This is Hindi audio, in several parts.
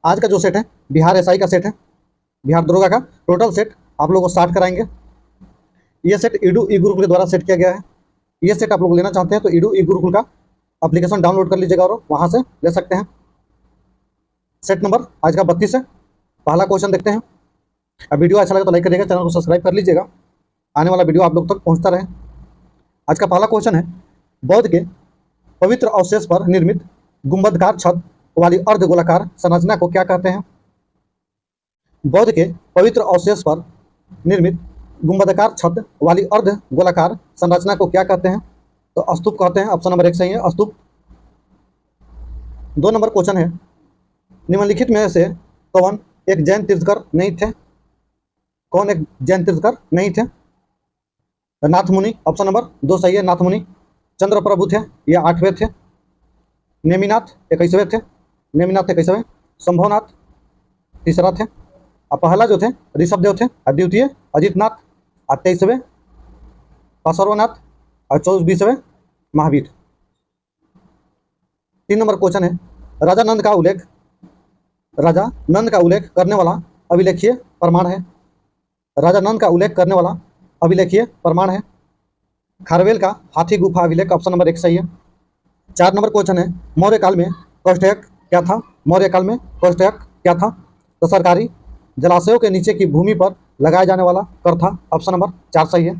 आज का जो सेट है बिहार एसआई का सेट है, बिहार दरोगा का टोटल सेट आप लोगों को 60 कराएंगे। ये सेट ईडू ई गुरुकुल के द्वारा सेट किया गया है। ये सेट आप लोग लेना चाहते हैं तो ईडू ई गुरुकुल का एप्लीकेशन डाउनलोड कर लीजिएगा और वहाँ से ले सकते हैं। सेट नंबर आज का 32 है। पहला क्वेश्चन देखते हैं। अब वीडियो अच्छा लगे तो लाइक करिएगा, चैनल को सब्सक्राइब कर लीजिएगा, आने वाला वीडियो आप लोग तक पहुँचता रहे। आज का पहला क्वेश्चन है, बौद्ध के पवित्र अवशेष पर निर्मित गुंबदकार छत वाली अर्धगोलाकार संरचना को क्या कहते हैं? बौद्ध के पवित्र अवशेष पर निर्मित गुंबदकार छत वाली अर्धगोलाकार संरचना को क्या कहते हैं? तो स्तूप कहते हैं। ऑप्शन नंबर 1 सही है, स्तूप। 2 नंबर क्वेश्चन है, निम्नलिखित में से कौन एक जैन तीर्थकर नहीं थे? कौन एक जैन तीर्थकर नहीं थे? नाथ मुनि। ऑप्शन नंबर 2 सही है, नाथ मुनि। चंद्र प्रभु थे, ये 8वें थे। नेमिनाथ 21वें थे, नेमिनाथ 21वें। शंभुनाथ तीसरा थे। और पहला जो थे ऋषभदेव थे, और द्वितीय अजितनाथ, और 23वें पार्श्वनाथ, और 24वें महावीर। 3 नंबर क्वेश्चन है, राजा नंद का उल्लेख करने वाला अभिलेखीय प्रमाण है। राजा नंद का उल्लेख करने वाला अभिलेखीय प्रमाण है खारवेल का हाथी गुफा अभिलेख। ऑप्शन नंबर 1 सही है। 4 नंबर क्वेश्चन है, मौर्य काल में कौष्टयक क्या था? मौर्य काल में कौष्टयक क्या था? तो सरकारी जलाशयों के नीचे की भूमि पर लगाया जाने वाला कर था। ऑप्शन नंबर 4 सही है।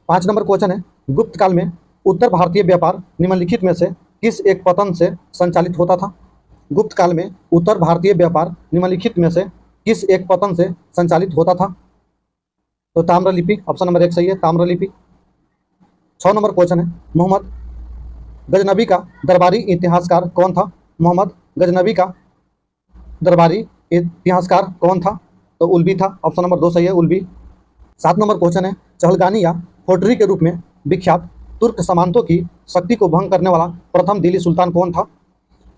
5 नंबर क्वेश्चन है, गुप्त काल में उत्तर भारतीय व्यापार निम्नलिखित में से किस एक पतन से संचालित होता था? गुप्त काल में उत्तर भारतीय व्यापार निम्नलिखित में से किस एक पतन से संचालित होता था? तो ताम्रलिपि। ऑप्शन नंबर 1 सही है, ताम्रलिपि। 6 नंबर क्वेश्चन है, मोहम्मद गजनबी का दरबारी इतिहासकार कौन था? मोहम्मद गजनबी का दरबारी इतिहासकार कौन था? तो उल्बी था। ऑप्शन नंबर 2 सही है, उल्बी। 7 नंबर क्वेश्चन है, चहलगानी या फोर्टरी के रूप में विख्यात तुर्क सामंतों की शक्ति को भंग करने वाला प्रथम दिल्ली सुल्तान कौन था?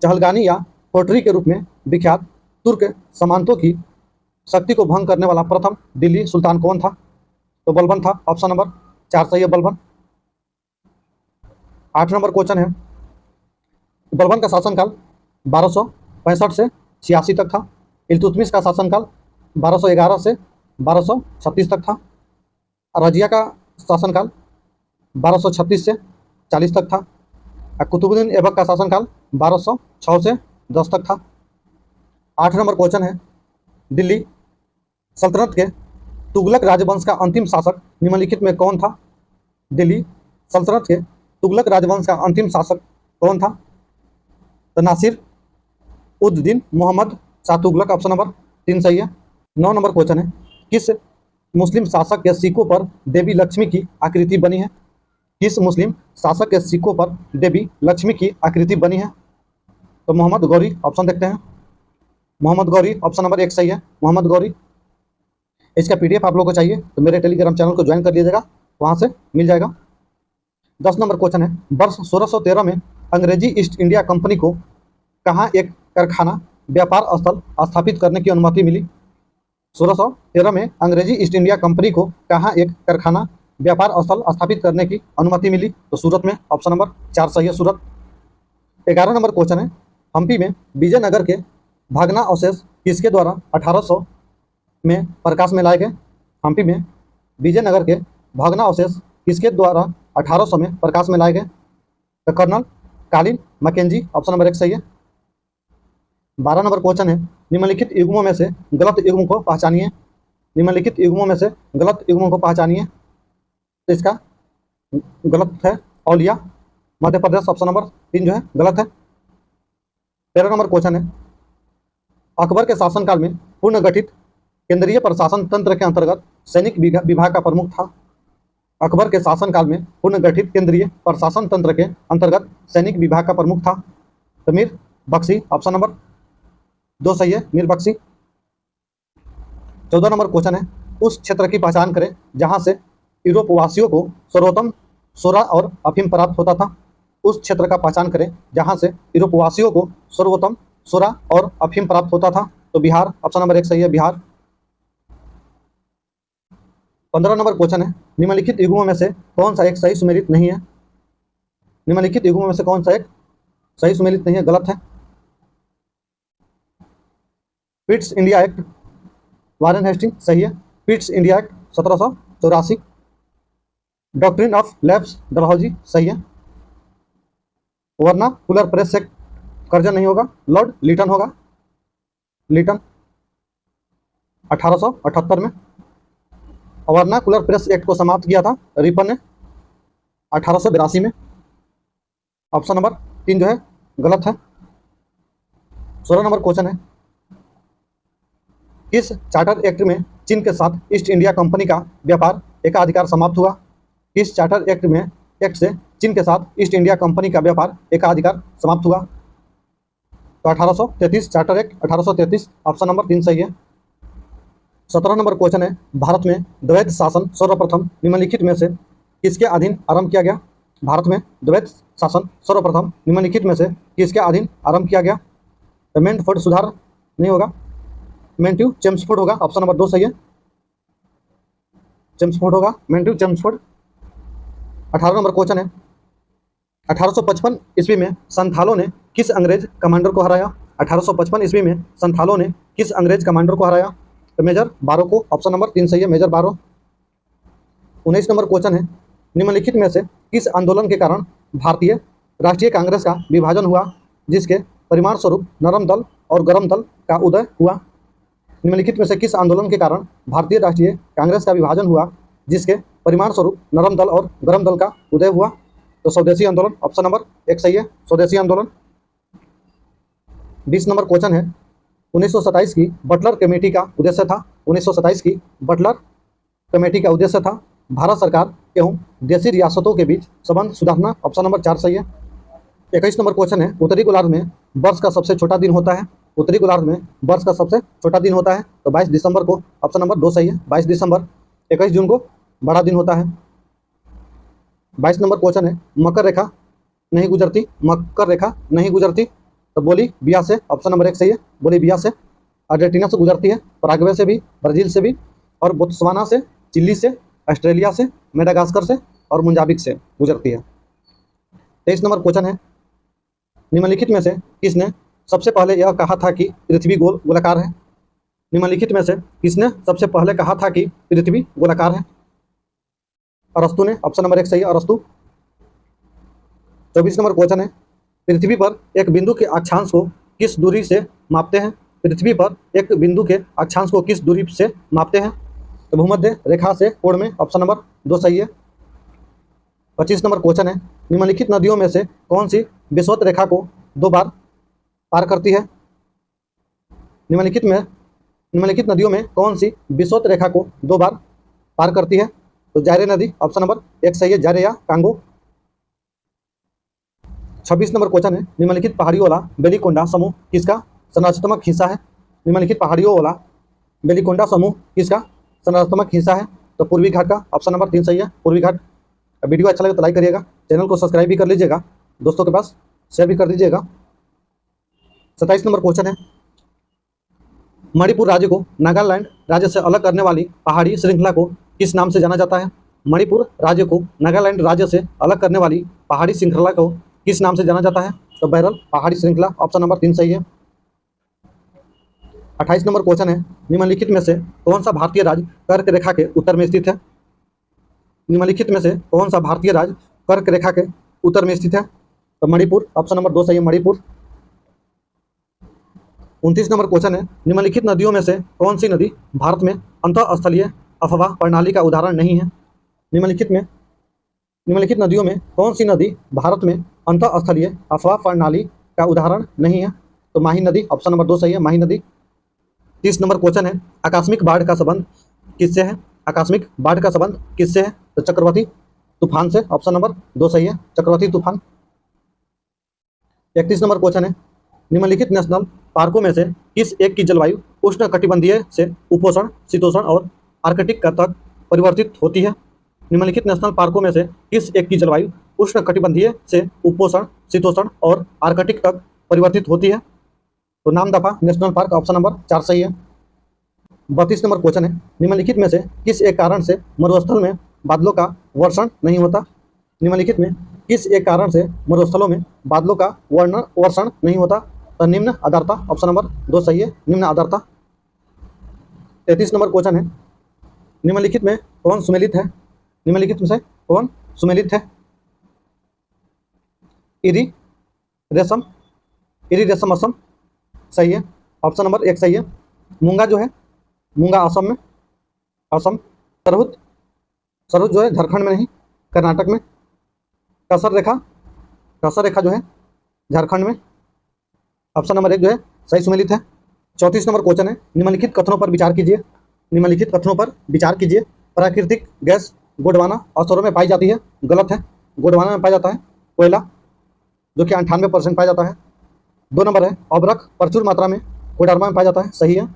चहलगानी या फोर्टरी के रूप में विख्यात तुर्क सामंतों की शक्ति को भंग करने वाला प्रथम दिल्ली सुल्तान कौन था? तो बलबन था। ऑप्शन नंबर 4 सही है, बलबन। 8 नंबर क्वेश्चन है, बलबन का शासनकाल 1265 से 86 तक था। इल्तुतमिश का शासनकाल 1211 से 1236 तक था। रजिया का शासनकाल 1236 से 40 तक था। कुतुबुद्दीन ऐबक का शासनकाल 1206 से 10 तक था। 8 नंबर क्वेश्चन है, दिल्ली सल्तनत के तुगलक राजवंश का अंतिम शासक निम्नलिखित में कौन था? दिल्ली सल्तनत के तुगलक राजवंश का अंतिम शासक कौन था? तो नासिर उद्दीन मोहम्मद शाह तुगलक। ऑप्शन नंबर 3 सही है। 9 नंबर क्वेश्चन है, किस मुस्लिम शासक के सिक्कों पर देवी लक्ष्मी की आकृति बनी है? किस मुस्लिम शासक के सिक्कों पर देवी लक्ष्मी की आकृति बनी है? तो मोहम्मद गौरी। ऑप्शन देखते हैं, मोहम्मद गौरी। ऑप्शन नंबर 1 सही है, मोहम्मद गौरी। इसका PDF आप लोगों को चाहिए तो मेरे टेलीग्राम चैनल को ज्वाइन कर लीजिएगा, वहाँ से मिल जाएगा। 10 नंबर क्वेश्चन है, वर्ष 1613 में अंग्रेजी ईस्ट इंडिया कंपनी को कहाँ एक कारखाना व्यापार स्थल स्थापित करने की अनुमति मिली? 1613 में अंग्रेजी ईस्ट इंडिया कंपनी को कहाँ एक कारखाना व्यापार स्थल स्थापित करने की अनुमति मिली? तो सूरत में। ऑप्शन नंबर 4 सही है, सूरत। 11 नंबर क्वेश्चन है, हम्पी में विजयनगर के भग्नावशेष किसके द्वारा 1800 में प्रकाश में लाए गए? हम्पी में विजयनगर के भग्नावशेष किसके द्वारा 1800 में प्रकाश में लाए गए? तो कर्नल कालिन मैकेंजी। ऑप्शन नंबर 1 सही है। 12 नंबर क्वेश्चन है, निम्नलिखित युग्मों में से गलत युग्म को पहचानिए। निम्नलिखित युग्मों में से गलत युग्मों को पहचानिए। तो इसका गलत है औलिया, मध्य प्रदेश। ऑप्शन नंबर 3 जो है गलत है। 13 नंबर क्वेश्चन है, अकबर के शासनकाल में पुनर्गठित केंद्रीय प्रशासन तंत्र के अंतर्गत सैनिक विभाग का प्रमुख था। अकबर के शासनकाल में पुनर्गठित केंद्रीय प्रशासन तंत्र के अंतर्गत सैनिक विभाग का प्रमुख था। तो मीर बख्शी। ऑप्शन नंबर 2 सही है, मीर बख्शी। 14 नंबर क्वेश्चन है, उस क्षेत्र की पहचान करें जहां से यूरोपवासियों को सर्वोत्तम सोरा और अफीम प्राप्त होता था। उस क्षेत्र का पहचान करें जहां से यूरोपवासियों को सर्वोत्तम सोरा और अफीम प्राप्त होता था। तो बिहार। ऑप्शन नंबर 1 सही है, बिहार। 15 नंबर क्वेश्चन है, निम्नलिखित युग्मों में से कौन सा एक सही सुमेलित नहीं है? निम्नलिखित युग्मों में से कौन सा एक सही सुमेलित नहीं है? गलत है। Pitt's India Act Warren Hasting सही है। Pitt's India Act 1784। Doctrine of lapse Dalhousie सही है। वर्नाकुलर प्रेस एक्ट कर्जन नहीं होगा, लॉर्ड लिटन होगा, लिटन 1878 में। वर्नाकुलर प्रेस एक्ट को समाप्त किया था रिपन ने 1882 में। ऑप्शन नंबर 3 जो है गलत है। 16 नंबर क्वेश्चन है, किस चार्टर एक्ट में चीन के साथ ईस्ट इंडिया कंपनी का व्यापार एकाधिकार समाप्त हुआ? किस चार्टर एक्ट से चीन के साथ ईस्ट इंडिया कंपनी का व्यापार एकाधिकार समाप्त हुआ? तो 1833 चार्टर एक्ट 1833 ऑप्शन नंबर 3 सही है। 17 नंबर क्वेश्चन है, भारत में द्वैत शासन सर्वप्रथम निम्नलिखित में से किसके अधीन आरंभ किया गया? भारत में द्वैत शासन सर्वप्रथम निम्नलिखित में से किसके अधीन आरंभ किया गया? तो मेंटफोर्ड सुधार नहीं होगा, मेंटिव चेम्सफोर्ड होगा, ऑप्शन नंबर 2 सही है। चेम्सफोर्ड होगा, मेंटिव चेम्सफोर्ड। 18 नंबर क्वेश्चन है, 1855 ईस्वी में संथालों ने किस अंग्रेज कमांडर को हराया? 1855 ईस्वी में संथालों ने किस अंग्रेज कमांडर को हराया? तो मेजर बारो को, ऑप्शन नंबर 3 सही है, मेजर बारो। 19 नंबर क्वेश्चन है, निम्नलिखित में से किस आंदोलन के कारण भारतीय राष्ट्रीय कांग्रेस का विभाजन हुआ, जिसके परिणाम स्वरूप नरम दल और गरम दल का उदय हुआ? निम्नलिखित में से किस आंदोलन के कारण भारतीय राष्ट्रीय कांग्रेस का विभाजन हुआ, जिसके परिणाम स्वरूप नरम दल और गरम दल का उदय हुआ? तो स्वदेशी आंदोलन, ऑप्शन नंबर 1 सही है, स्वदेशी आंदोलन। 20 नंबर क्वेश्चन है, 1927 की बटलर कमेटी का उद्देश्य था? 1927 की बटलर कमेटी का उद्देश्य था भारत सरकार एवं देशी रियासतों के बीच संबंध सुधारना, ऑप्शन नंबर 4 सही है। 21 नंबर क्वेश्चन है, उत्तरी गोलार्ध में वर्ष का सबसे छोटा दिन होता है? उत्तरी गोलार्ध में वर्ष का सबसे छोटा दिन होता है? तो 22 दिसंबर को, ऑप्शन नंबर 2 सही है, 22 दिसंबर। 21 जून को बड़ा दिन होता है। 22 नंबर क्वेश्चन है, मकर रेखा नहीं गुजरती, मकर रेखा नहीं गुजरती, तो बोलीविया से, ऑप्शन नंबर 1 सही है, बोलीविया से। अर्जेंटीना से गुजरती है, पराग्वे से भी, ब्राजील से भी, और बोत्सवाना से, चिली से, ऑस्ट्रेलिया से, मेडागास्कर से और मोजाम्बिक से गुजरती है। 23 नंबर क्वेश्चन है, निम्नलिखित में से किसने सबसे पहले यह कहा था कि पृथ्वी गोलाकार है? निम्नलिखित में से किसने सबसे पहले कहा था कि पृथ्वी गोलाकार है? अरस्तु ने, ऑप्शन नंबर 1 सही है, अरस्तु। 24 नंबर क्वेश्चन है, पृथ्वी पर एक बिंदु के अक्षांश को किस दूरी से मापते हैं? पृथ्वी पर एक बिंदु के अक्षांश को किस दूरी से मापते हैं? तो भूमध्य रेखा से कोण में, ऑप्शन नंबर 2 सही है। 25 नंबर क्वेश्चन है, निम्नलिखित नदियों में से कौन सी विषुवत रेखा को 2 बार पार करती है? निम्नलिखित नदियों में कौन सी विषुवत रेखा को 2 बार पार करती है? तो जायरे नदी, ऑप्शन नंबर 1 सही है, जायरे या कांगो। 26 नंबर क्वेश्चन है, निम्नलिखित पहाड़ियों वाला बेलीकोंडा समूह किसका संरचनात्मक हिस्सा है? निम्नलिखित पहाड़ियों वाला बेलीकोंडा समूह किसका संरचनात्मक हिस्सा है? तो पूर्वी घाट का, ऑप्शन नंबर 3 सही है, पूर्वी घाट। वीडियो अच्छा लगे तो लाइक करिएगा, चैनल को सब्सक्राइब भी कर लीजिएगा, दोस्तों के पास शेयर भी कर दीजिएगा। 27 नंबर क्वेश्चन है, मणिपुर राज्य को नागालैंड राज्य से अलग करने वाली पहाड़ी श्रृंखला को किस नाम से जाना जाता है? मणिपुर राज्य को नागालैंड राज्य से अलग करने वाली पहाड़ी श्रृंखला को किस नाम से जाना जाता है? तो बैरल पहाड़ी श्रृंखला, ऑप्शन नंबर 3 सही है। 28 नंबर क्वेश्चन है, निम्नलिखित में से कौन सा भारतीय राज्य कर्क रेखा के उत्तर में स्थित है? निम्नलिखित में से कौन सा भारतीय राज्य कर्क रेखा के उत्तर में स्थित है? तो मणिपुर, ऑप्शन नंबर 2 सही है, मणिपुर। 29 नंबर क्वेश्चन है, निम्नलिखित नदियों में से कौन सी नदी भारत में अंतःस्थलीय अफवाह प्रणाली का उदाहरण नहीं है? निम्नलिखित नदियों में कौन सी नदी भारत में अंतःस्थलीय अफवाह प्रणाली का उदाहरण नहीं है? तो माही नदी, ऑप्शन नंबर 2 सही है, माही नदी। 30 नंबर क्वेश्चन है, आकस्मिक बाढ़ का संबंध किससे है? आकस्मिक बाढ़ का संबंध किससे है? तो चक्रवाती तूफान से, ऑप्शन नंबर 2 सही है, चक्रवाती तूफान। 31 नंबर क्वेश्चन है, निम्नलिखित नेशनल पार्कों में से किस एक की जलवायु उष्ण कटिबंधीय से उपोष्ण, शीतोष्ण और आर्कटिक तक परिवर्तित होती है? निम्नलिखित नेशनल पार्कों में से किस एक की जलवायु उष्ण कटिबंधीय से उपोष्ण, शीतोष्ण और आर्कटिक तक परिवर्तित होती है? तो Namdapha national park, option number 4 सही है। 32 नंबर क्वेश्चन है, निम्नलिखित में से किस एक कारण से मरुस्थल में बादलों का वर्षण नहीं होता? निम्नलिखित में किस एक कारण से मरुस्थलों में बादलों का वर्षण नहीं होता? तो निम्न आर्द्रता, ऑप्शन नंबर 2 सही है, निम्न आर्द्रता। 33 नंबर क्वेश्चन है, निम्नलिखित में कौन सुमेलित है? निम्नलिखित में से कौन सुमेलित है? इरी, रेशम, इरी, रेशम, असम सही है। ऑप्शन नंबर 1 सही है। मूंगा जो है, मूंगा असम में, असम। सरहुत, सरहुत जो है झारखंड में नहीं, कर्नाटक में। कसर रेखा, कसर रेखा जो है झारखंड में। ऑप्शन नंबर 1 जो है सही सुमेलित है। 34 नंबर क्वेश्चन है, निम्नलिखित कथनों पर विचार कीजिए। निम्नलिखित कथनों पर विचार कीजिए। प्राकृतिक गैस गोंडवाना अवसरों में पाई जाती है, गलत है। गोंडवाना में पाया जाता है कोयला, जो कि 98% पाया जाता है। 2 नंबर है, अबरख प्रचुर मात्रा में कोडरमा में पाया जाता है, सही है।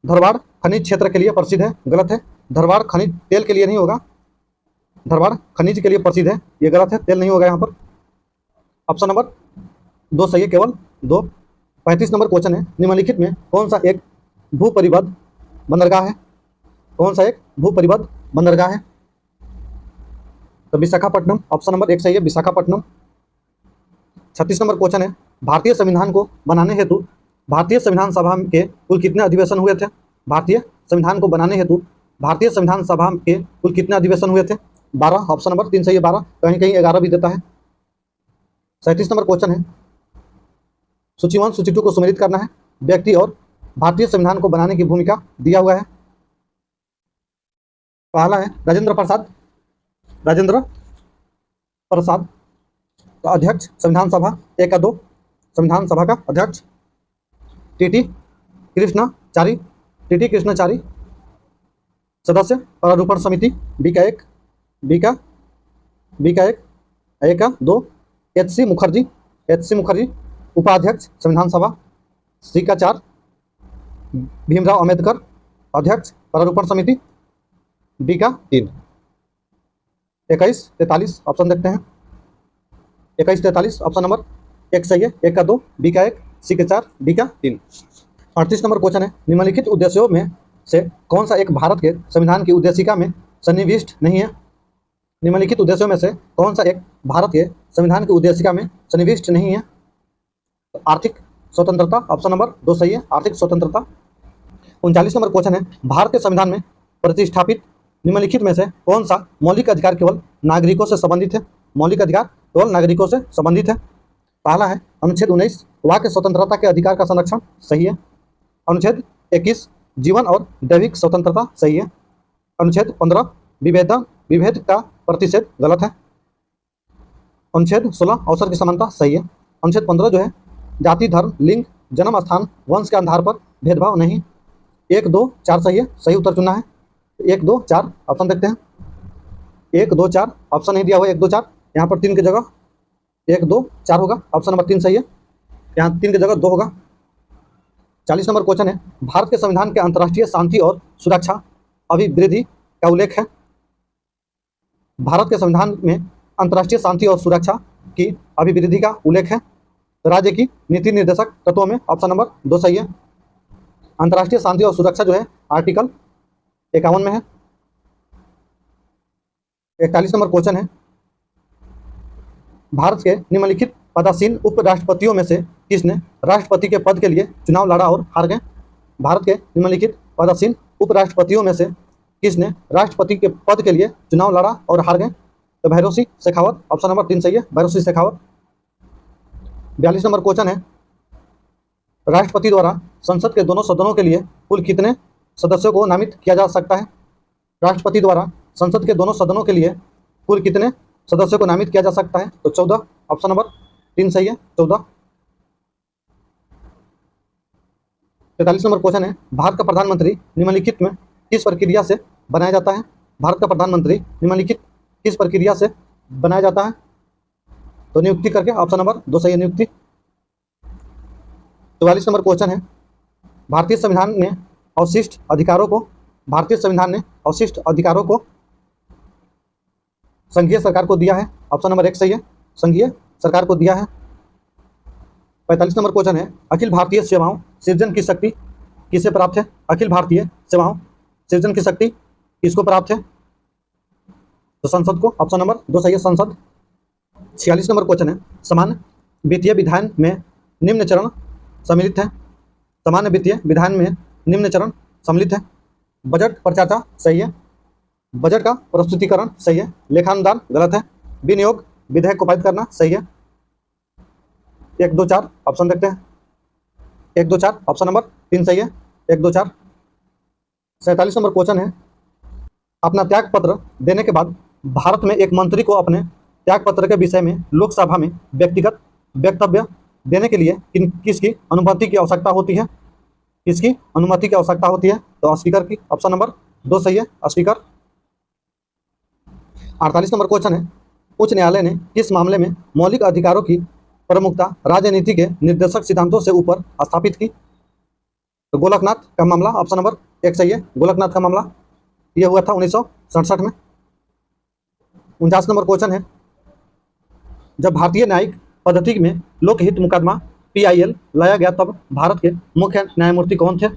धरवाड़ खनिज क्षेत्र के लिए प्रसिद्ध है, गलत है। धरवाड़ खनिज तेल के लिए नहीं होगा, धरवाड़ खनिज के लिए प्रसिद्ध है, ये गलत है, तेल नहीं होगा यहाँ पर। ऑप्शन नंबर 2 सही है, केवल 2। 35 नंबर क्वेश्चन है, निम्नलिखित में कौन सा एक भू परिबद्ध बंदरगाह है? कौन सा एक भू परिबद्ध बंदरगाह है? तो विशाखापट्टनम, ऑप्शन नंबर 1 सही है, विशाखापट्टनम। 36 नंबर क्वेश्चन है, भारतीय संविधान को बनाने हेतु भारतीय संविधान सभा के कुल कितने अधिवेशन हुए थे? भारतीय संविधान को बनाने हेतु भारतीय संविधान सभा के कुल कितने अधिवेशन हुए थे? 12, ऑप्शन नंबर 3 सही है, 12। कहीं कहीं 11 भी देता है। 37 नंबर क्वेश्चन है, सूची 1 सूची 2 को सुमेलित करना है। व्यक्ति और भारतीय संविधान को बनाने की भूमिका दिया हुआ है। पहला है राजेंद्र प्रसाद, राजेंद्र प्रसाद का अध्यक्ष संविधान सभा 1 का 2, संविधान सभा का अध्यक्ष। टीटी कृष्णाचारी, टीटी कृष्णाचारी सदस्य प्रारूपण समिति बी का 1, बी का 1, ए का 2। एच.सी. मुखर्जी, एच.सी. मुखर्जी उपाध्यक्ष संविधान सभा, सी का 4। भीमराव अंबेडकर अध्यक्ष प्रारूपण समिति, बी का 3। 21-43 ऑप्शन देखते हैं। 21-43 ऑप्शन नंबर 1 सही है, 1 का 2, बी का 1, सी का 4, डी का 3। 38 नंबर क्वेश्चन है, निम्नलिखित उद्देश्यों में से कौन सा एक भारत के संविधान की उद्देशिका में सन्निविष्ट नहीं है? निम्नलिखित उद्देश्यों में से कौन सा एक भारत के संविधान की उद्देशिका में सन्निविष्ट नहीं है? तो आर्थिक स्वतंत्रता, ऑप्शन नंबर 2 सही है, आर्थिक स्वतंत्रता। 39 नंबर क्वेश्चन है, भारत के संविधान में प्रतिष्ठापित निम्नलिखित में से कौन सा मौलिक अधिकार केवल नागरिकों से संबंधित है? मौलिक अधिकार केवल नागरिकों से संबंधित है। पहला है अनुच्छेद 19 वाक्य स्वतंत्रता के अधिकार का संरक्षण, सही है। अनुच्छेद 21 जीवन और दैविक स्वतंत्रता, सही है। अनुच्छेद 15 विभेद का प्रतिषेध, गलत है। अनुच्छेद 16 अवसर की समानता, सही है। अनुच्छेद 15 जो है जाति, धर्म, लिंग, जन्म स्थान, वंश के आधार पर भेदभाव नहीं। 1, 2, 4 सही है, सही उत्तर चुनना है। 1, 2, 4 ऑप्शन देखते हैं। 1, 2, 4 ऑप्शन नहीं दिया हुआ, 1, 2, 4 यहाँ पर 3 की जगह 1, 2, 4 होगा, ऑप्शन नंबर 3 सही है, यहाँ 3 की जगह 2 होगा। 40 नंबर क्वेश्चन है, भारत के संविधान के अंतर्राष्ट्रीय शांति और सुरक्षा अभिवृद्धि का उल्लेख है। भारत के संविधान में अंतर्राष्ट्रीय शांति और सुरक्षा की अभिवृद्धि का उल्लेख है। राज्य की नीति निर्देशक तत्वों में ऑप्शन नंबर 2 सही है। अंतर्राष्ट्रीय शांति और सुरक्षा जो है आर्टिकल 51 में है। 41 नंबर क्वेश्चन है, भारत के निम्नलिखित पदासीन उपराष्ट्रपतियों में से किसने राष्ट्रपति के पद के लिए चुनाव लड़ा और हार गए? भारत के निम्नलिखित पदासीन उपराष्ट्रपतियों में से किसने राष्ट्रपति के पद के लिए चुनाव लड़ा और हार गए? तो भैरों सिंह शेखावत, ऑप्शन नंबर 3 सही है, भैरों सिंह शेखावत। 42 नंबर क्वेश्चन है, राष्ट्रपति द्वारा संसद के दोनों सदनों के लिए कुल कितने सदस्यों को नामित किया जा सकता है? राष्ट्रपति द्वारा संसद के दोनों सदनों के लिए कुल कितने सदस्यों को नामित किया जा सकता है? तो 14, ऑप्शन नंबर 3 सही है, 14। 43 नंबर क्वेश्चन है, भारत का प्रधानमंत्री निम्नलिखित में किस प्रक्रिया से बनाया जाता है? भारत का प्रधानमंत्री निम्नलिखित किस प्रक्रिया से बनाया जाता है? तो नियुक्ति करके, ऑप्शन नंबर 2 सही है, नियुक्ति। 44 नंबर क्वेश्चन है, भारतीय संविधान ने अवशिष्ट अधिकारों को संघीय सरकार को दिया है, ऑप्शन नंबर 1 सही है, संघीय सरकार को दिया है। 45 नंबर क्वेश्चन है, अखिल भारतीय सेवाओं सृजन की शक्ति किसे प्राप्त है? अखिल भारतीय सेवाओं सृजन की शक्ति किसको प्राप्त है? तो संसद को, ऑप्शन नंबर 2 सही है, संसद। 46 नंबर क्वेश्चन है, सामान्य वित्तीय विधान में निम्न चरण सम्मिलित है। सामान्य वित्तीय विधान में निम्न चरण सम्मिलित है। बजट पर चर्चा सही है। बजट का प्रस्तुतिकरण सही है। लेखानुदान गलत है। विनियोग विधेयक को पारित करना सही है। 1, 2, 4 ऑप्शन देखते हैं। 1, 2, 4 ऑप्शन नंबर 3 सही है। 1, 2, 4। 47 नंबर क्वेश्चन है, अपना त्याग पत्र देने के बाद भारत में एक मंत्री को अपने त्याग पत्र के विषय में लोकसभा में व्यक्तिगत वक्तव्य देने के लिए किसकी अनुमति की आवश्यकता होती है? किसकी अनुमति की आवश्यकता होती है? तो स्पीकर की। ऑप्शन नंबर 2 सही है, स्पीकर। 48 नंबर क्वेश्चन है, उच्च न्यायालय ने किस मामले में मौलिक अधिकारों की प्रमुखता राजनीति के निर्देशक सिद्धांतों से ऊपर स्थापित की? तो गोलकनाथ का मामला। ऑप्शन नंबर 1 सही है, गोलकनाथ का मामला। यह हुआ था 1967 में। 49 नंबर क्वेश्चन है, जब भारतीय न्यायिक पद्धति में लोकहित मुकदमा PIL लाया गया तब भारत के मुख्य न्यायमूर्ति कौन थे?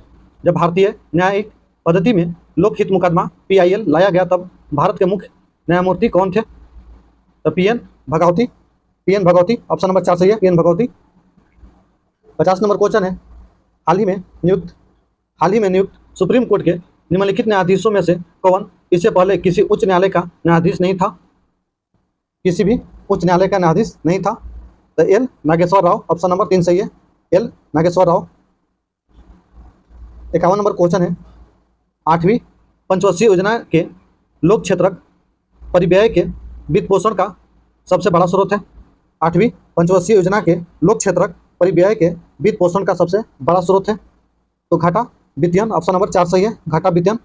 जब भारतीय न्यायिक पद्धति में लोकहित मुकदमा PIL लाया गया तब भारत के मुख्य न्यायमूर्ति कौन थे? तो PN Bhagwati. PN Bhagwati. Option number 4 सही है, PN भगवती। 50 नंबर क्वेश्चन है, हाल ही में नियुक्त सुप्रीम कोर्ट के निम्नलिखित न्यायाधीशों में से कौन इससे पहले किसी उच्च न्यायालय का न्यायाधीश नहीं था? किसी भी उच्च न्यायालय का न्यायाधीश नहीं था। तो L Nageshwar Rao. Option number 3 सही है, L Nageshwar Rao. 51 number question है, 8वीं पंचवर्षीय योजना के लोक क्षेत्रक परिव्यय के वित्त पोषण का सबसे बड़ा स्रोत है? 8वीं पंचवर्षीय योजना के लोक क्षेत्रक परिव्यय के वित्त पोषण का सबसे बड़ा स्रोत है। तो घाटा वित्तीयन। ऑप्शन नंबर 4 सही है, घाटा वित्तीयन।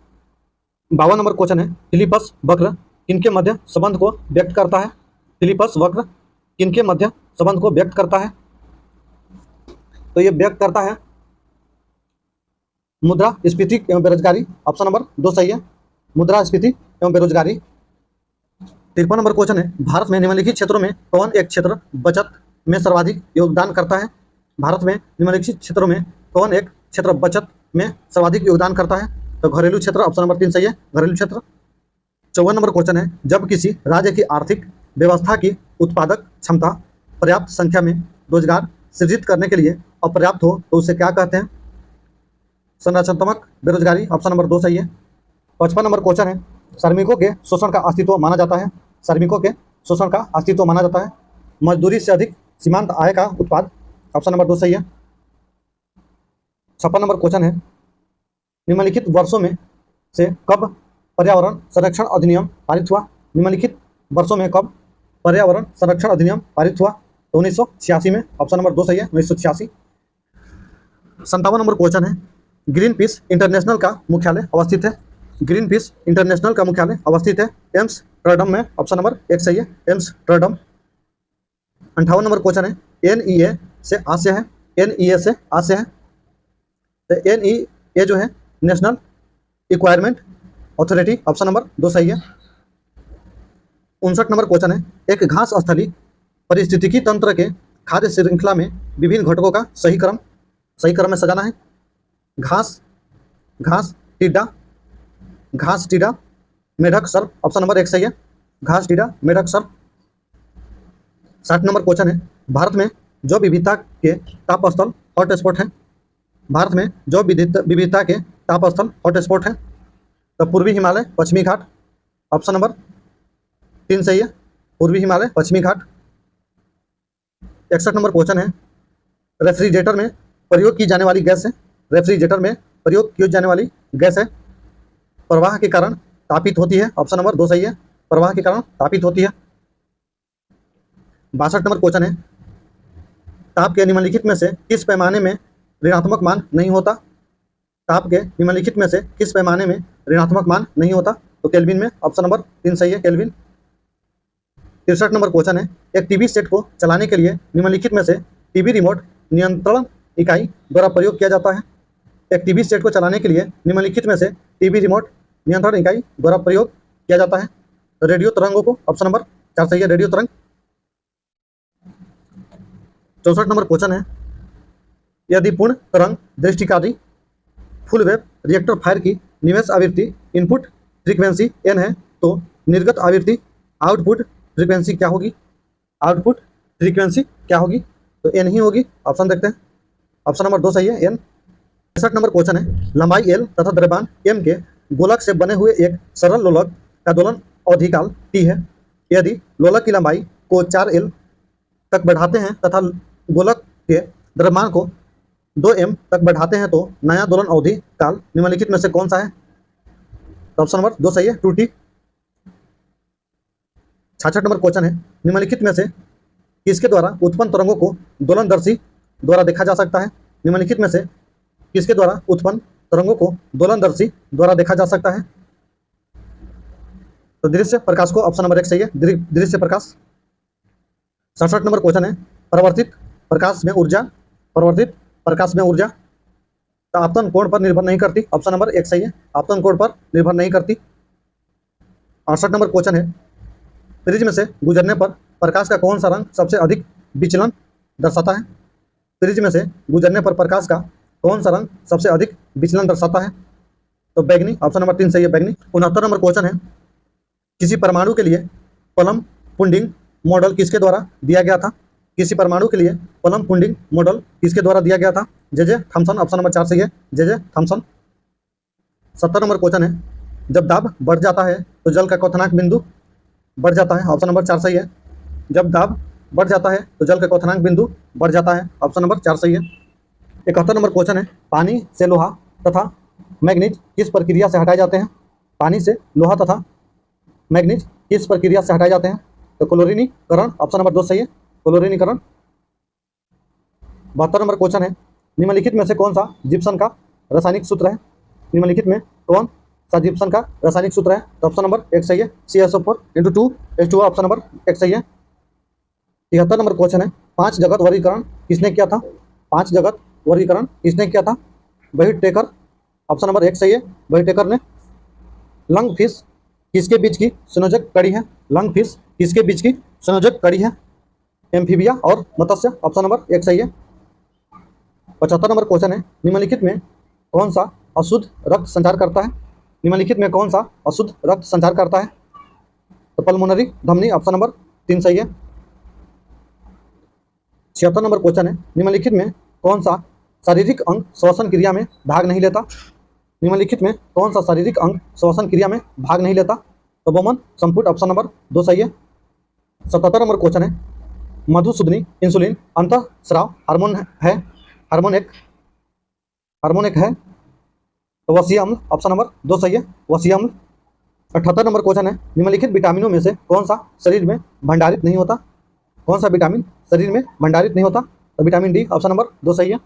52 नंबर क्वेश्चन है, फिलिपस वक्र किनके मध्य संबंध को व्यक्त करता है? फिलिपस वक्र किनके मध्य संबंध को व्यक्त करता है? तो ये व्यक्त करता है मुद्रास्फीति एवं बेरोजगारी। ऑप्शन नंबर 2 सही है, मुद्रास्फीति एवं बेरोजगारी। 53 नंबर क्वेश्चन है, भारत में निम्नलिखित क्षेत्रों में कौन एक क्षेत्र बचत में सर्वाधिक योगदान करता है? भारत में निम्नलिखित क्षेत्रों में कौन एक क्षेत्र बचत में सर्वाधिक योगदान करता है? तो घरेलू क्षेत्र। ऑप्शन नंबर 3 सही है, घरेलू क्षेत्र। 54 नंबर क्वेश्चन है, जब किसी राज्य की आर्थिक व्यवस्था की उत्पादक क्षमता पर्याप्त संख्या में रोजगार सृजित करने के लिए अपर्याप्त हो तो उसे क्या कहते हैं? संरचनात्मक बेरोजगारी। ऑप्शन नंबर 2 सही है। 55 नंबर क्वेश्चन है, श्रमिकों के शोषण का अस्तित्व माना जाता है? श्रमिकों के शोषण का अस्तित्व माना जाता है मजदूरी से अधिक सीमांत आय का उत्पाद। ऑप्शन नंबर 2 सही है। 56 नंबर क्वेश्चन है, निम्नलिखित वर्षों में से कब पर्यावरण संरक्षण अधिनियम पारित हुआ? निम्नलिखित वर्षों में कब पर्यावरण संरक्षण अधिनियम पारित हुआ? तो 1986 में। ऑप्शन नंबर 2 सही है, 1986। 57 नंबर क्वेश्चन है, ग्रीन पीस इंटरनेशनल का मुख्यालय अवस्थित है? ग्रीन पीस इंटरनेशनल का मुख्यालय अवस्थित है एम्स्टर्डम में। ऑप्शन नंबर 1 सही है, एम्स्टर्डम। 58 नंबर क्वेश्चन है, NEA से आशय है? NEA से आशय है? तो NEA जो है नेशनल इक्वायरमेंट अथॉरिटी। ऑप्शन नंबर 2 सही है। 59 नंबर क्वेश्चन है, एक घास स्थली पारिस्थितिकी तंत्र के खाद्य श्रृंखला में विभिन्न घटकों का सही क्रम में सजाना है। घास टिड्डा मेढक सर्प। ऑप्शन नंबर 1 सही है, घास टिड्डा मेढक सर्प। 60 नंबर क्वेश्चन है, भारत में जो विविधता के ताप स्थल हॉटस्पॉट है? भारत में जो विविधता के ताप स्थल हॉटस्पॉट है? तो पूर्वी हिमालय, पश्चिमी घाट। ऑप्शन नंबर 3 सही है, पूर्वी हिमालय, पश्चिमी घाट। 61 नंबर क्वेश्चन है, रेफ्रिजरेटर में प्रयोग की जाने वाली गैस है? रेफ्रिजरेटर में प्रयोग की जाने वाली गैस है, प्रवाह के कारण तापित होती है। ऑप्शन नंबर 2 सही है, प्रवाह के कारण तापित होती है। 62 नंबर क्वेश्चन है, ताप के निम्नलिखित में से किस पैमाने में ऋणात्मक मान नहीं होता? ताप के निम्नलिखित में से किस पैमाने में ऋणात्मक मान नहीं होता? तो केल्विन में। ऑप्शन नंबर 3 सही है, केल्विन। 63 नंबर क्वेश्चन है, एक टीवी सेट को चलाने के लिए निम्नलिखित में से टीवी रिमोट नियंत्रण इकाई द्वारा प्रयोग किया जाता है? एक टीवी सेट को चलाने के लिए निम्नलिखित में से टीवी रिमोट नियंत्रण इकाई द्वारा प्रयोग किया जाता है? रेडियो तरंगों को। ऑप्शन नंबर 4 सही है, रेडियो तरंग। 64 नंबर क्वेश्चन है, यदि पूर्ण तरंग दृष्टिकारी फुल वेव रिएक्टर फायर की निवेश आवृत्ति इनपुट फ्रीक्वेंसी n है तो निर्गत आवृत्ति आउटपुट फ्रीक्वेंसी क्या होगी? आउटपुट फ्रीक्वेंसी क्या होगी? तो n ही होगी। ऑप्शन देखते हैं। ऑप्शन नंबर 2 सही है, n। 63 नंबर क्वेश्चन है, लंबाई L तथा द्रव्यमान m के गोलक से बने हुए एक सरल लोलक का दोलन अवधि काल t है। यदि लोलक की लंबाई को 4L तक बढ़ाते हैं तथा गोलक के द्रव्यमान को 2m तक बढ़ाते हैं तो नया दोलन अवधि काल निम्नलिखित में से कौन सा है? तो ऑप्शन नंबर 2 सही है, 2t। 66 नंबर क्वेश्चन है, निम्नलिखित में से किसके द्वारा उत्पन्न तरंगों को दोलनदर्शी द्वारा देखा जा सकता है? निम्नलिखित में से किसके द्वारा उत्पन्न तरंगों को दोलनदर्शी द्वारा देखा जा सकता है? तो दृश्य प्रकाश को ऑप्शन नंबर 1 सही है, दृश्य प्रकाश। 67 नंबर क्वेश्चन है, परिवर्तित प्रकाश में ऊर्जा आपतन कोण पर निर्भर नहीं करती। ऑप्शन नंबर 1 सही है, आपतन कोण पर निर्भर नहीं करती। 68 नंबर क्वेश्चन है, प्रिज्म से गुजरने पर प्रकाश का कौन सा रंग सबसे अधिक विचलन दर्शाता है? प्रिज्म से गुजरने पर प्रकाश का कौन सा रंग सबसे अधिक विचलन दर्शाता है? तो बैगनी, ऑप्शन नंबर 3 सही है, बैगनी। 69 नंबर क्वेश्चन है, किसी परमाणु के लिए पलम पुंडिंग मॉडल किसके द्वारा दिया गया था? किसी परमाणु के लिए पलम पुंडिंग मॉडल किसके द्वारा दिया गया था? जे थॉमसन, ऑप्शन नंबर 4 सही है, जे थॉमसन। 70 नंबर क्वेश्चन है, जब दाब बढ़ जाता है तो जल का क्वथनांक बिंदु बढ़ जाता है। ऑप्शन नंबर 4 सही है, जब दाब बढ़ जाता है तो जल का क्वथनांक बिंदु बढ़ जाता है। ऑप्शन नंबर 4 सही है। 71 नंबर क्वेश्चन है, पानी से लोहा तथा मैग्नीज किस प्रक्रिया से हटाए जाते हैं? पानी से लोहा तथा मैग्नीज किस प्रक्रिया से हटाए जाते हैं? तो क्लोरीनीकरण, ऑप्शन नंबर 2 सही है, क्लोरीनीकरण। 72 नंबर क्वेश्चन है, निम्नलिखित में से कौन सा जिप्सम का रासायनिक सूत्र है? निम्नलिखित में कौन सा जिप्सम का रासायनिक सूत्र है? तो ऑप्शन नंबर 1 सही है, CaSO4 × 2H2O, ऑप्शन नंबर 1 सही है। 73 नंबर क्वेश्चन है, 5 जगत वर्गीकरण किसने किया था? 5 जगत वर्गीकरण किसने किया था? व्हिटेकर, ऑप्शन नंबर 1 सही है, व्हिटेकर ने। लंग फिश किसके बीच की संयोजक कड़ी है? लंग फिश किसके बीच की संयोजक कड़ी है? एम्फीबिया और मत्स्य, ऑप्शन नंबर 1 सही है। 75 नंबर क्वेश्चन है, निम्नलिखित में कौन सा अशुद्ध रक्त संचार करता है? निम्नलिखित में कौन सा अशुद्ध रक्त संचार करता है? तो पल्मोनरी धमनी, ऑप्शन नंबर 3 सही है। 76 नंबर क्वेश्चन है, निम्नलिखित में कौन सा शारीरिक अंग श्वसन क्रिया में भाग नहीं लेता? निम्नलिखित में कौन सा शारीरिक अंग श्वसन क्रिया में भाग नहीं लेता? तो बोमन संपुट, ऑप्शन नंबर 2 सही है। 77 नंबर क्वेश्चन है, मधुसूदनी इंसुलिन अंतःस्राव हार्मोन है, हार्मोन एक है, तो वसीय अम्ल, ऑप्शन नंबर 2 सही है, वसीय अम्ल। 78 नंबर क्वेश्चन है, निम्नलिखित विटामिनों में से कौन सा शरीर में भंडारित नहीं होता? कौन सा विटामिन शरीर में भंडारित नहीं होता? तो विटामिन डी, ऑप्शन नंबर 2 सही है।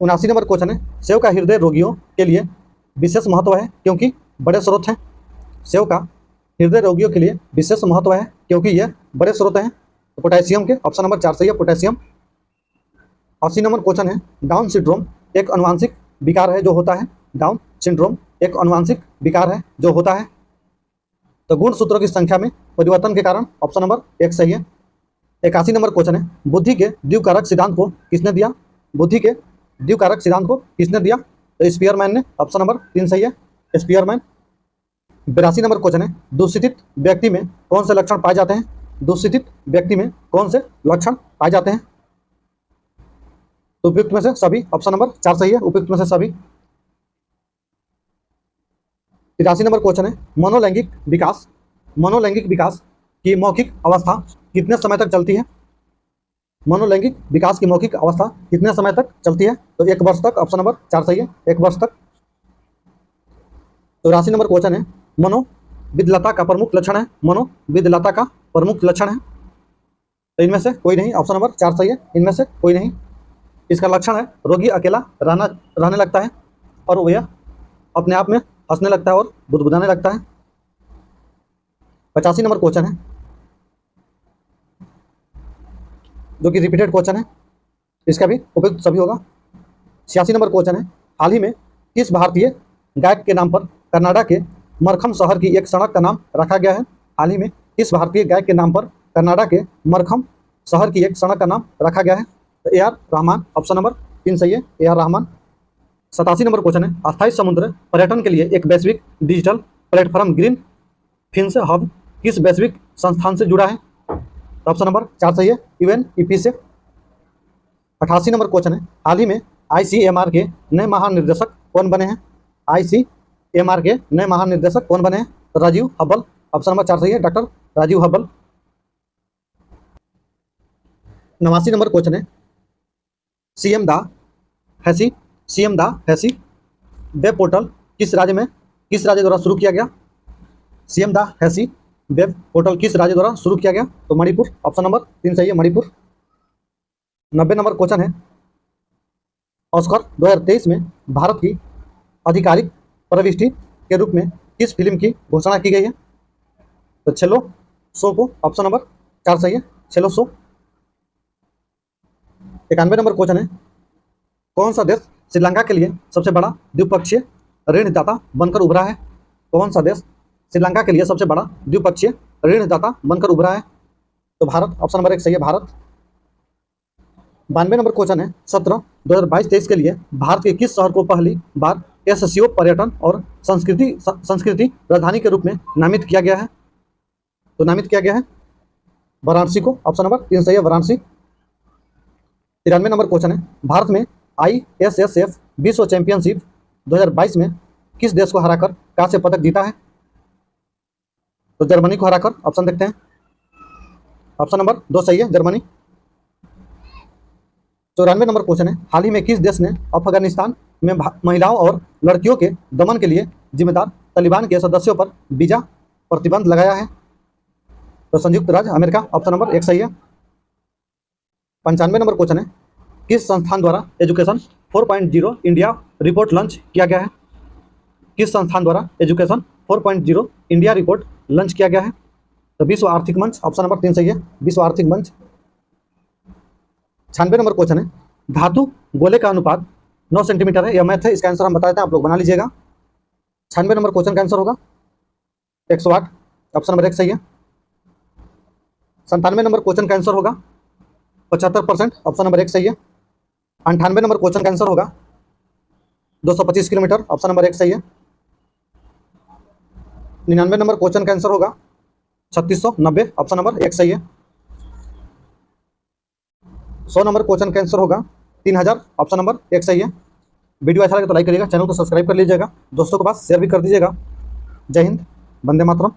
79 नंबर क्वेश्चन है, सेव का हृदय रोगियों के लिए विशेष महत्व है क्योंकि बड़े स्रोत हैं। सेव का हृदय रोगियों के लिए विशेष महत्व है क्योंकि यह बड़े स्रोत हैं, तो पोटेशियम के, ऑप्शन नंबर 4 सही है, पोटेशियम। 80 नंबर क्वेश्चन है, डाउन सिंड्रोम एक अनुवांशिक विकार है जो होता है। डाउन सिंड्रोम एक अनुवांशिक विकार है जो होता है, तो गुणसूत्रों की संख्या में परिवर्तन के कारण, ऑप्शन नंबर 1 सही है। 81 नंबर क्वेश्चन है, बुद्धि के द्विकारक सिद्धांत को किसने दिया? बुद्धि के द्विकारक सिद्धांत को किसने दिया? तो स्पीयरमैन ने, ऑप्शन नंबर 3 सही है, स्पीयरमैन। 82 नंबर क्वेश्चन है, दुःस्थित व्यक्ति में कौन से लक्षण पाए जाते हैं? दुःस्थित व्यक्ति में कौन से लक्षण पाए जाते हैं? तो उपयुक्त में से सभी, ऑप्शन नंबर 4 सही है, उपयुक्त में से सभी। 83 नंबर क्वेश्चन है, मनोलैंगिक विकास की मौखिक अवस्था कितने समय तक चलती है? मनोलैंगिक विकास की मौखिक अवस्था कितने समय तक चलती है? तो 1 वर्ष तक, ऑप्शन नंबर 4 सही है, 1 वर्ष तक। 84 नंबर क्वेश्चन है, मनोविदलता का प्रमुख लक्षण है। मनोविदलता का प्रमुख लक्षण है, तो इनमें से कोई नहीं, ऑप्शन नंबर 4 सही है, इनमें से कोई नहीं। इसका लक्षण है, रोगी अकेला रहने लगता है और वह अपने आप में हंसने लगता है और बुदबुदाने लगता है। 85 नंबर क्वेश्चन है, जो कि रिपीटेड क्वेश्चन है, इसका भी उपयुक्त सभी होगा। 86 नंबर क्वेश्चन है, हाल ही में किस भारतीय गायक के नाम पर कनाडा के मरखम शहर की एक सड़क का नाम रखा गया है? हाल ही में किस भारतीय गायक के नाम पर कनाडा के मरखम शहर की एक सड़क का नाम रखा गया है? तो AR रहमान, ऑप्शन नंबर 3 सही है, AR रहमान। 87 नंबर क्वेश्चन है, अस्थायी समुद्र पर्यटन के लिए एक वैश्विक digital platform green fins hub किस वैश्विक संस्थान से जुड़ा है? तो ऑप्शन नंबर 4 सही है, UNEP से। 88 नंबर क्वेश्चन है, हाल ही में ICMR के नए महानिर्देशक कौन बने हैं? ICMR के नए महानिर्देशक कौन बने हैं? तो राजीव हब्बल। ऑप्शन नंबर 4 सही है, डॉक्टर राजीव हब्बल। 89 नंबर क्वेश्चन है, सीएम दा हैसी वेब पोर्टल किस राज्य द्वारा शुरू किया गया? सीएम दा हैसी वेब पोर्टल किस राज्य द्वारा शुरू किया गया? तो मणिपुर। ऑप्शन नंबर 3 सही है, मणिपुर। 90 नंबर क्वेश्चन है, ऑस्कर 2023 में भारत की आधिकारिक प्रविष्टि के रूप में किस फिल्म की घोषणा की गई है? तो चेलो शो को। ऑप्शन नंबर 4 सही है, चेलो शो। 91 नंबर क्वेश्चन है, कौन सा देश श्रीलंका के लिए सबसे बड़ा द्विपक्षीय ऋणदाता बनकर उभरा है? कौन सा देश श्रीलंका के लिए सबसे बड़ा द्विपक्षीय ऋणदाता बनकर उभरा है? तो भारत। ऑप्शन नंबर 1 सही है, भारत। 92 नंबर क्वेश्चन है, सत्र 2022-23 के लिए भारत के किस शहर को पहली बार SCO पर्यटन और संस्कृति राजधानी के रूप में नामित किया गया है? तो नामित किया गया है वाराणसी को। ऑप्शन नंबर 3 सही है, वाराणसी। 93 नंबर क्वेश्चन है, भारत में ISSF विश्व चैंपियनशिप 2022 में किस देश को हराकर कांस्य पदक जीता है? तो जर्मनी को हराकर। ऑप्शन देखते हैं, ऑप्शन नंबर 2 सही है, जर्मनी। 94 नंबर क्वेश्चन है, हाल ही में किस देश ने अफगानिस्तान में महिलाओं और लड़कियों के दमन के लिए जिम्मेदार तालिबान के सदस्यों पर वीजा प्रतिबंध लगाया है? तो संयुक्त राज्य अमेरिका। ऑप्शन नंबर 1 सही है। 95 नंबर क्वेश्चन है, किस संस्थान द्वारा एजुकेशन 4.0 इंडिया रिपोर्ट लॉन्च किया गया है? किस संस्थान द्वारा एजुकेशन 4.0 इंडिया रिपोर्ट लॉन्च किया गया है? तो विश्व आर्थिक मंच। ऑप्शन नंबर 3 सही है, विश्व आर्थिक मंच। 96 नंबर क्वेश्चन है, धातु गोले का अनुपात 9 सेंटीमीटर है। यह मैथ है, इसका आंसर हम बता देते हैं, आप लोग बना लीजिएगा। 96 नंबर क्वेश्चन का आंसर होगा 108। ऑप्शन नंबर 1 सही है। 97 नंबर क्वेश्चन का आंसर होगा 75%। ऑप्शन नंबर 1 सही है। 98 नंबर क्वेश्चन का आंसर होगा 225 किलोमीटर। ऑप्शन नंबर 1 सही है। 99 नंबर क्वेश्चन का आंसर होगा 3690। ऑप्शन नंबर 1 सही है। 100 नंबर क्वेश्चन का आंसर होगा 3000। ऑप्शन नंबर 1 सही है। वीडियो अच्छा लगे तो लाइक करिएगा, चैनल को सब्सक्राइब कर लीजिएगा, दोस्तों के पास शेयर भी कर दीजिएगा। जय हिंद, वंदे मातरम।